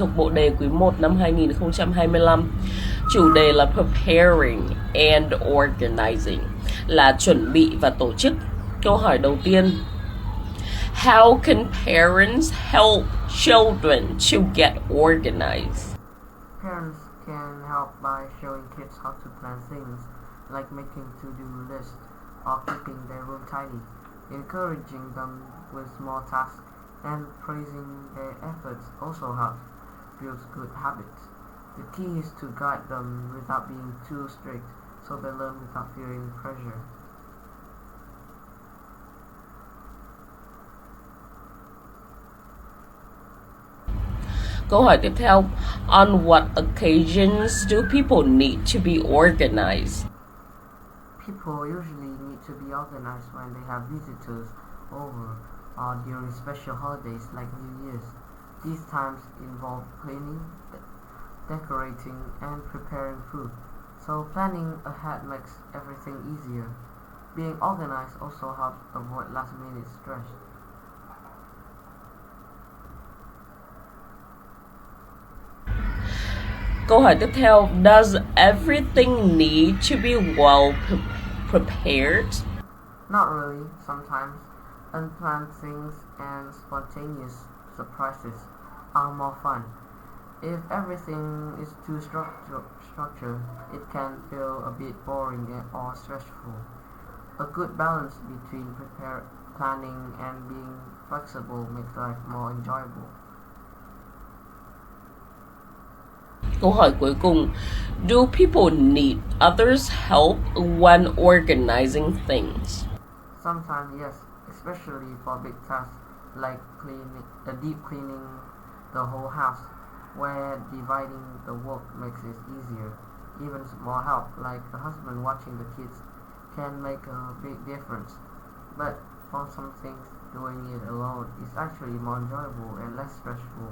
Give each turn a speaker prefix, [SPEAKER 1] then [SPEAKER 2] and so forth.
[SPEAKER 1] thuộc bộ đề quý 1 năm 2025. Chủ đề là Preparing and Organizing, là chuẩn bị và tổ chức. Câu hỏi đầu tiên: How can parents help children to get organized?
[SPEAKER 2] Parents can help by showing kids how to plan things, like making to-do lists or keeping their room tidy. Encouraging them with small tasks and praising their efforts also helps build good habits. The key is to guide them without being too strict, so they learn without feeling pressure.
[SPEAKER 1] Câu hỏi tiếp theo: On what occasions do people need to be organized?
[SPEAKER 2] People usually need to be organized when they have visitors over or during special holidays like New Year's. These times involve cleaning, decorating, and preparing food, so planning ahead makes everything easier. Being organized also helps avoid last-minute stress.
[SPEAKER 1] Câu hỏi tiếp theo: Does everything need to be well prepared?
[SPEAKER 2] Not really. Sometimes unplanned things and spontaneous surprises are more fun. If everything is too structured, it can feel a bit boring or stressful. A good balance between planning and being flexible makes life more enjoyable.
[SPEAKER 1] Câu hỏi cuối cùng: Do people need others' help when organizing things?
[SPEAKER 2] Sometimes yes, especially for big tasks like deep cleaning the whole house, where dividing the work makes it easier. Even small help, like a husband watching the kids, can make a big difference. But for some things, doing it alone is actually more enjoyable and less stressful.